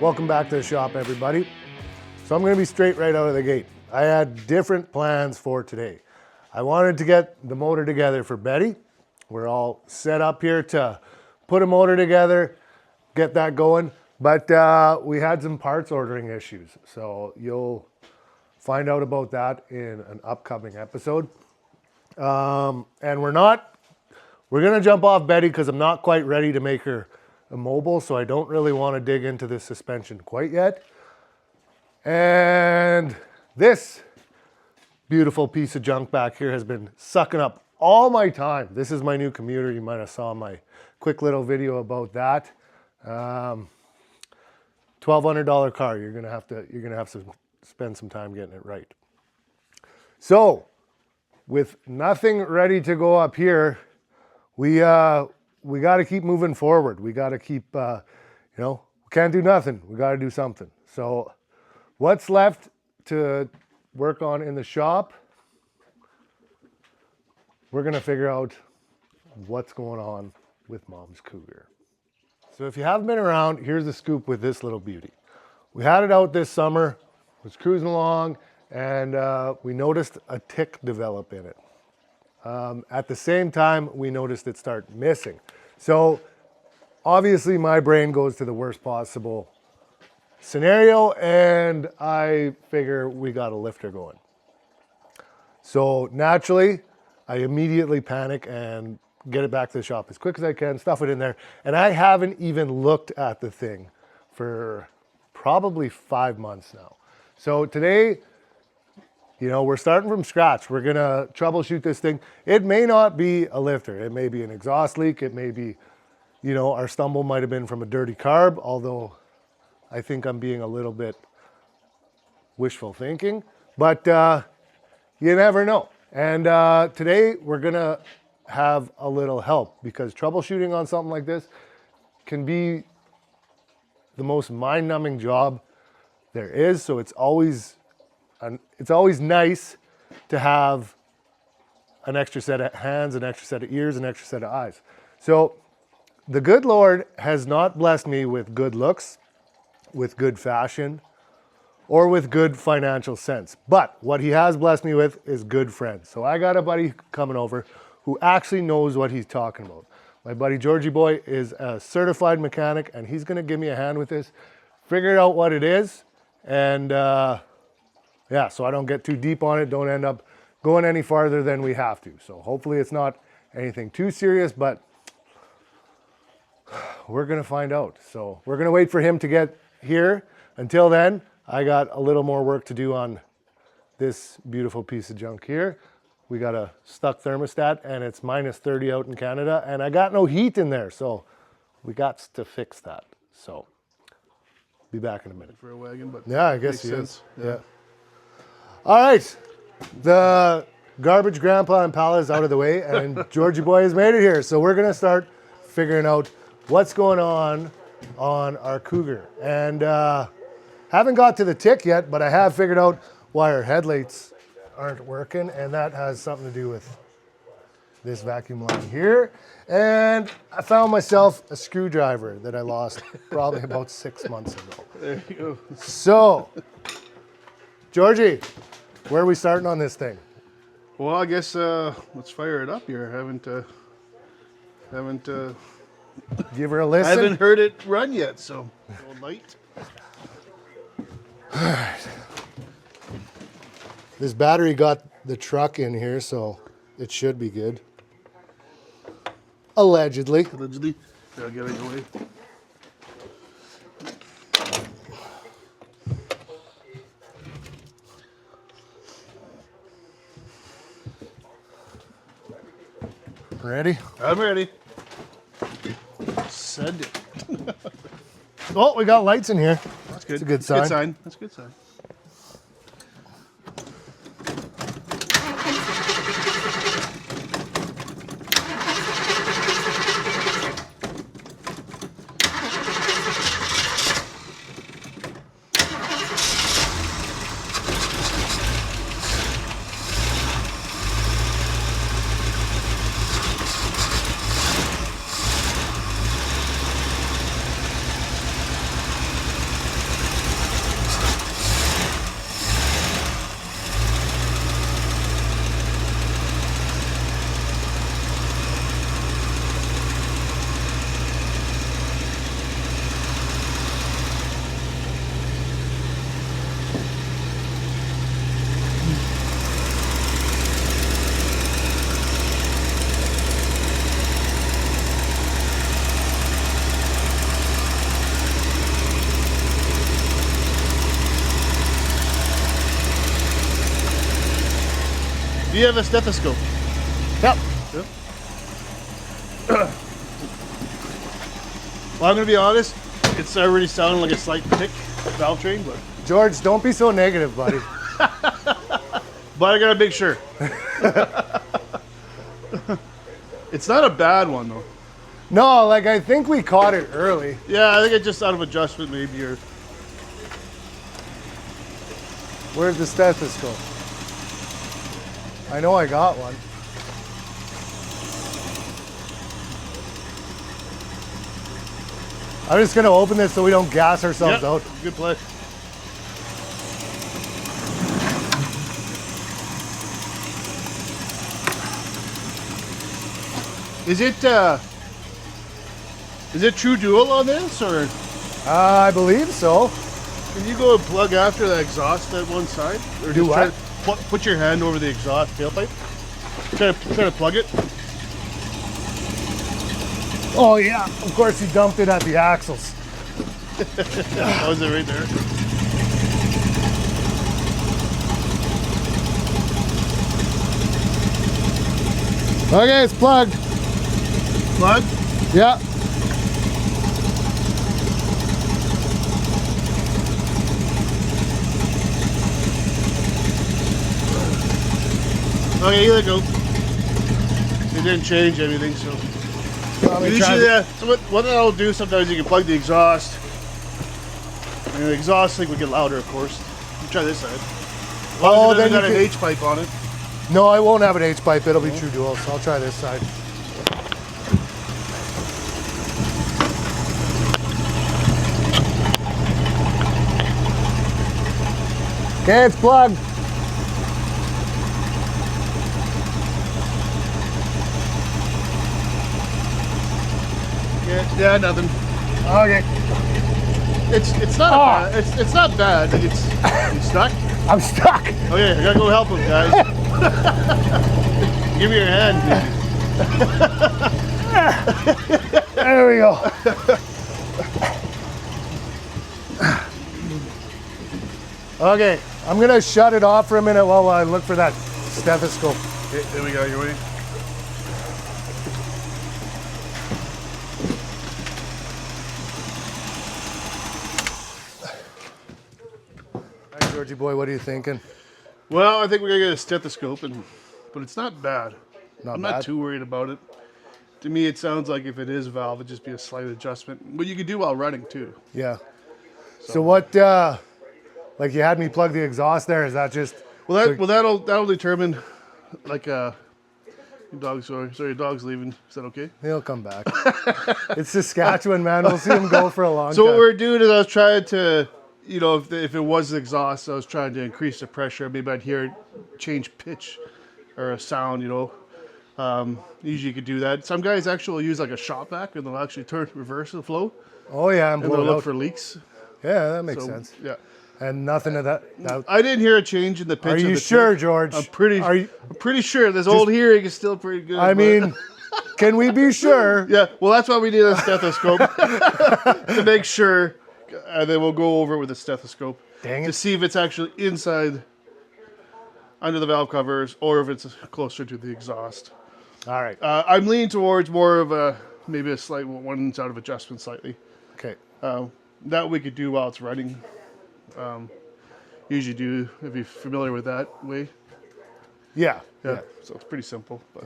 Welcome back to the shop, everybody. So I'm going to be straight right out of the gate. I had different plans for today. I wanted to get the motor together for Betty. We're all set up here to put a motor together, get that going. But we had some parts ordering issues. So you'll find out about that in an upcoming episode. And we're going to jump off Betty because I'm not quite ready to make her immobile, so I don't really want to dig into this suspension quite yet. And this beautiful piece of junk back here has been sucking up all my time. This is my new commuter. You might have saw my quick little video about that. $1,200 car. You're gonna have to spend some time getting it right. So, with nothing ready to go up here, we got to keep moving forward. We got to keep, we can't do nothing. We got to do something. So, what's left to work on in the shop? We're going to figure out what's going on with Mom's Cougar. So if you haven't been around, here's the scoop with this little beauty. We had it out this summer, was cruising along, and we noticed a tick develop in it. At the same time, we noticed it start missing. So obviously my brain goes to the worst possible scenario, and I figure we got a lifter going. So naturally, I immediately panic and get it back to the shop as quick as I can, stuff it in there. And I haven't even looked at the thing for probably 5 months now. So today, we're starting from scratch. We're gonna troubleshoot this thing. It may not be a lifter. It may be an exhaust leak. It may be, our stumble might have been from a dirty carb, although I think I'm being a little bit wishful thinking, but you never know. And today we're gonna have a little help because troubleshooting on something like this can be the most mind-numbing job there is. So it's always nice to have an extra set of hands, an extra set of ears, an extra set of eyes. So the good Lord has not blessed me with good looks, with good fashion, or with good financial sense. But what he has blessed me with is good friends. So I got a buddy coming over who actually knows what he's talking about. My buddy Georgie Boy is a certified mechanic, and he's gonna give me a hand with this, figure out what it is, and so I don't get too deep on it, don't end up going any farther than we have to. So hopefully it's not anything too serious, but we're gonna find out. So we're gonna wait for him to get here. Until then, I got a little more work to do on this beautiful piece of junk here. We got a stuck thermostat and it's minus 30 out in Canada, and I got no heat in there, so we got to fix that. So be back in a minute. For a wagon, but yeah, I guess he is. Yeah. All right, the garbage grandpa and pal is out of the way, and Georgie Boy has made it here. So we're gonna start figuring out what's going on our Cougar. And haven't got to the tick yet, but I have figured out why our headlights aren't working, and that has something to do with this vacuum line here. And I found myself a screwdriver that I lost probably about 6 months ago. There you go. So, Georgie, where are we starting on this thing? Well, I guess let's fire it up here. I haven't Give her a listen. I haven't heard it run yet, so go light. All right. This battery got the truck in here, so it should be good. Allegedly. Allegedly. I'll get it away. Ready? I'm ready. Send it. Oh, we got lights in here. That's good. That's a good sign. Good sign. That's a good sign. Do you have a stethoscope? Yep. Yep. Well, I'm gonna be honest. It's already sounding like a slight tick valve train, but George, don't be so negative, buddy. I gotta make sure. It's not a bad one though. No, like I think we caught it early. Yeah, I think it's just out of adjustment maybe, or Where's the stethoscope? I know I got one. I'm just gonna open this so we don't gas ourselves out. Good play. Is it true dual on this, or I believe so. can you go and plug after the exhaust at one side, or Do just try what? to put your hand over the exhaust tailpipe? Try to plug it. Oh yeah, of course he dumped it at the axles. That was it right there. Okay, it's plugged. Plug. Yeah. Okay, here they go. It didn't change anything, so. Usually, so what that'll do, sometimes you can plug the exhaust. And the exhaust thing would get louder, of course. Try this side. As long as it doesn't got an H pipe on it. No, I won't have an H pipe. It'll be true dual, so I'll try this side. Okay, it's plugged. Yeah, nothing. Okay. It's not it's not bad. Like it's stuck. I'm stuck. Okay, I gotta go help him, guys. Give me your hand. There we go. Okay, I'm gonna shut it off for a minute while I look for that stethoscope. Okay, there we go. You ready? All right, Georgie boy, what are you thinking? Well, I think we're gonna get a stethoscope, but it's not bad. I'm bad? not too worried about it. To me, it sounds like if it is valve, it'd just be a slight adjustment. But you could do while running too. Yeah. So what? Like you had me plug the exhaust there. Is that just? Well, that'll determine. Like your dog's your dog's leaving. Is that okay? He'll come back. It's Saskatchewan, man. We'll see him go for a long So time. what we're doing is I was trying to, if it was the exhaust, I was trying to increase the pressure. Maybe I'd hear it change pitch or a sound. Usually you could do that. Some guys actually will use like a shop vac and they'll actually reverse the flow Oh yeah, and and blow they'll it look out. for leaks. Yeah, that makes So, sense. Yeah. And nothing of that. I didn't hear a change in the pitch. Are of you the sure, tip. George? I'm pretty sure. This old hearing is still pretty good. I but- mean, can we be sure? yeah. Well, that's why we need a stethoscope to make sure, and then we'll go over it with a stethoscope Dang to it. see if it's actually inside, under the valve covers, or if it's closer to the exhaust. All right. I'm leaning towards more of maybe a slight one out of adjustment slightly. Okay. That we could do while it's running. Usually do, if you're familiar with that way. Yeah. Yeah. So it's pretty simple. But.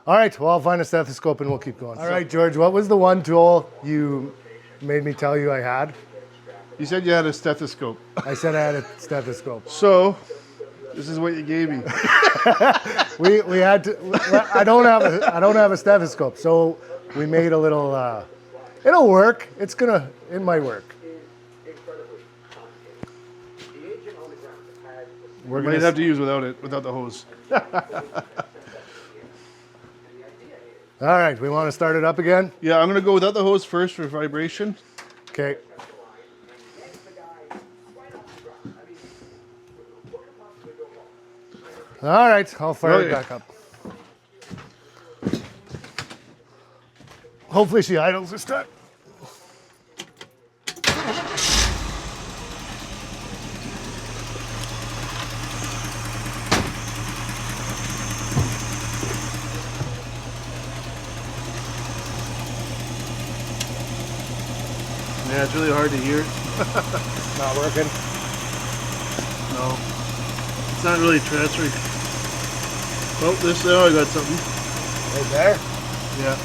All right. Well, I'll find a stethoscope and we'll keep going. All right, George. What was the one tool you made me tell you I had? You said you had a stethoscope. I said I had a stethoscope. So, this is what you gave me. We had to. I don't have a stethoscope, so we made a little. It'll work. It might work. We're gonna have to use without the hose. All right. We want to start it up again. Yeah, I'm gonna go without the hose first for vibration. Okay. All right. I'll fire it Okay. back up. Hopefully she idles this time. Yeah, it's really hard to hear. Not working. No. It's not really transferring. Oh, this there, I got something. Right there. Yeah.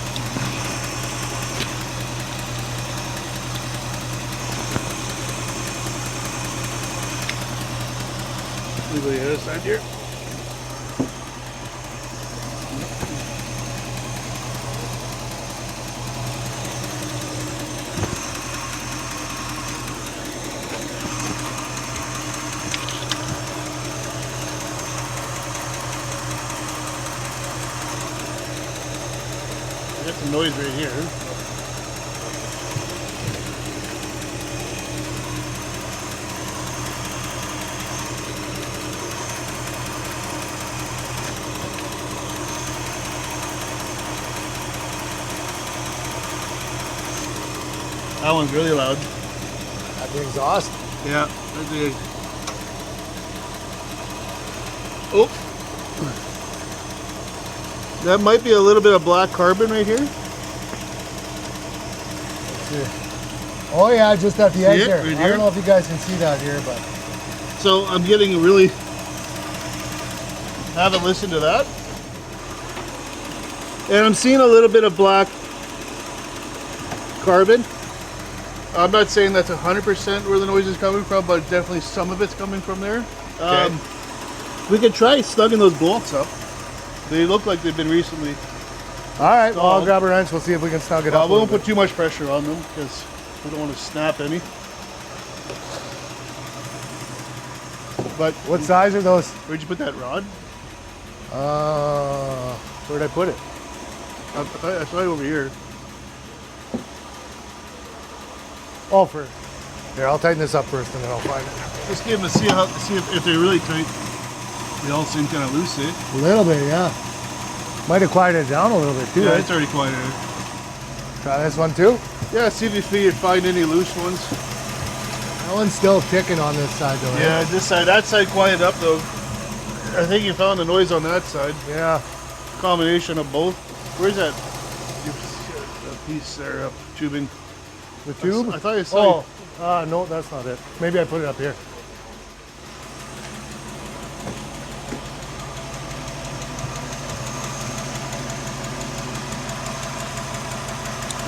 Look at the other side here. I got some noise right here. That one's really loud. At the exhaust. Yeah, that's it. Oh, that might be a little bit of black carbon right here. Let's see. Oh yeah, just at the edge it there. right I here? don't know if you guys can see that here, but So I'm getting really. Haven't listened to that, and I'm seeing a little bit of black carbon. I'm not saying that's 100% where the noise is coming from, but definitely some of it's coming from there. Okay. We could try snugging those bolts up. They look like they've been recently. all right. Well, I'll grab a wrench. We'll see if we can snug it up. We a won't little put too much pressure on them because we don't want to snap any. But bit. What size are those? where'd you put that rod? Where'd I put it? I saw it over here. Oh, for here. I'll tighten this up first, and then I'll find it. Just give them a see if they're really tight. They all seem kind of loose, eh? A little bit, yeah. Might have quieted it down a little bit too. Yeah, eh? it's already quieted. Try this one too. Yeah, see if you find any loose ones. That one's still ticking on this side though. Yeah, this side, that side quieted up though. I think you found the noise on that side. Yeah. Combination of both. Where's that? Piece there, tubing. The tube? I thought you saw. Oh, no, that's not it. Maybe I put it up here.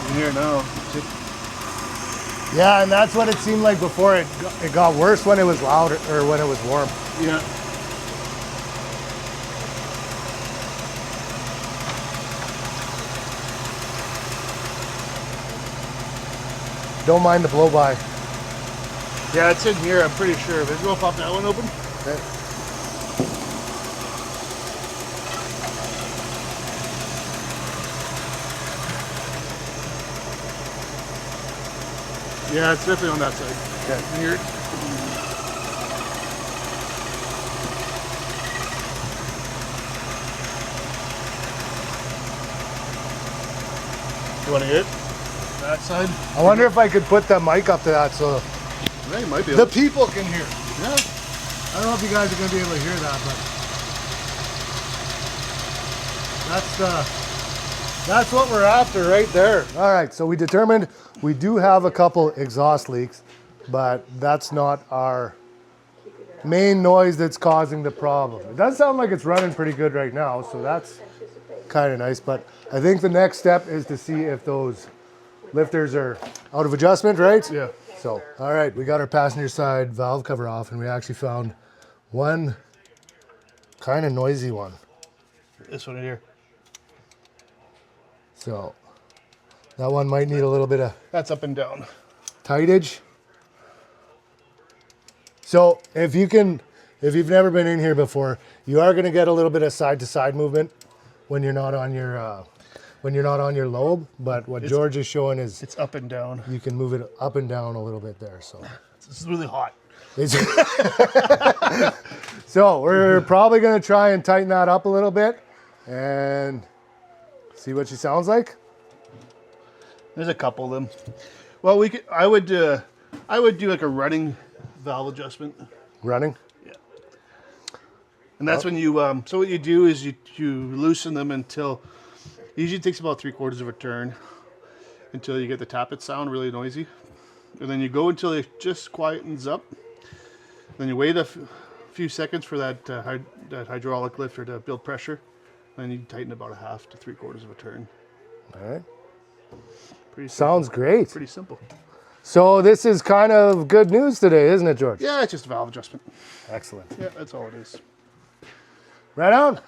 In here now. Yeah, and that's what it seemed like before. It got worse when it was loud or when it was warm. Yeah. Don't mind the blow by. Yeah, it's in here, I'm pretty sure. Maybe we'll pop that one open. Okay. Yeah, it's definitely on that side. Okay. In here. You want to hear it? That side? I wonder if I could put the mic up to that so Yeah, you might be the able to. people can hear. Yeah. I don't know if you guys are going to be able to hear that, but that's what we're after right there. All right, so we determined we do have a couple exhaust leaks, but that's not our main noise that's causing the problem. It does sound like it's running pretty good right now, so that's kind of nice, but I think the next step is to see if those lifters are out of adjustment, right? Yeah. So, all right, we got our passenger side valve cover off, and we actually found one kind of noisy one. This one here. So that one might need a little bit of That's up and down. tightage. So if you've never been in here before, you are going to get a little bit of side to side movement when you're not on your lobe. But what George is showing is It's up and down. you can move it up and down a little bit there. So This is really hot. so we're probably going to try and tighten that up a little bit and see what she sounds like. There's a couple of them. Well, I would do like a running valve adjustment. Running. Yeah. And that's when you so what you do is you loosen them until usually it takes about 3/4 of a turn until you get the tappet sound really noisy. and then you go until it just quietens up. Then you wait a few seconds for that that hydraulic lifter to build pressure. Then you tighten about a half to 3/4 of a turn. All right. Pretty simple. Sounds great. Pretty simple. So this is kind of good news today, isn't it, George? Yeah, it's just a valve adjustment. Excellent. Yeah, that's all it is. Right on.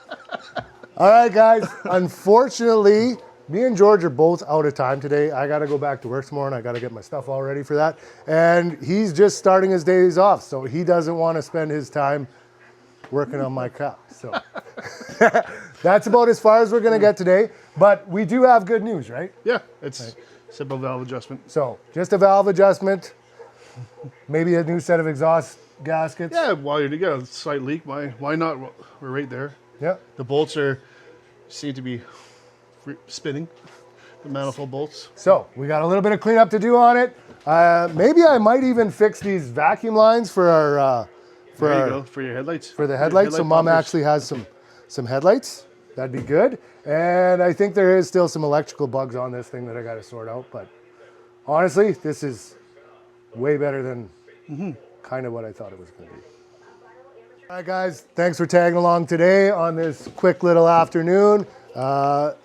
All right, guys. Unfortunately, me and George are both out of time today. I got to go back to work tomorrow, and I got to get my stuff all ready for that. And he's just starting his days off, so he doesn't want to spend his time working on my crap. So that's about as far as we're going to get today. But we do have good news, right? Yeah, it's simple valve adjustment. So just a valve adjustment, maybe a new set of exhaust gaskets. Yeah, while you get a slight leak, why not? We're right there. Yeah. The bolts seem to be spinning, the manifold bolts. So we got a little bit of cleanup to do on it. Maybe I might even fix these vacuum lines for our There you go, for your headlights. For the headlights. So Mom actually has some headlights. That'd be good. And I think there is still some electrical bugs on this thing that I got to sort out. But honestly, this is way better than kind of what I thought it was going to be. All right, guys. Thanks for tagging along today on this quick little afternoon.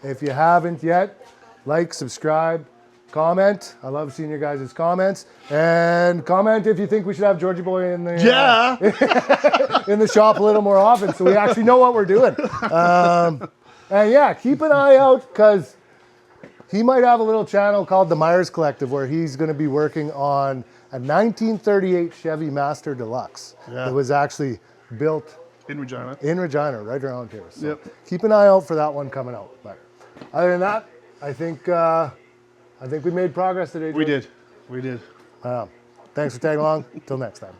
If you haven't yet, like, subscribe, comment. I love seeing your guys' comments. And comment if you think we should have Georgie Boy in the in the shop a little more often, so we actually know what we're doing. And yeah, keep an eye out, because he might have a little channel called the Myers Collective where he's going to be working on a 1938 Chevy Master Deluxe that was actually built in Regina. In Regina, right around here. So Yep. keep an eye out for that one coming out. But other than that, I think we made progress today, George. We did. Thanks for tagging along. Till next time.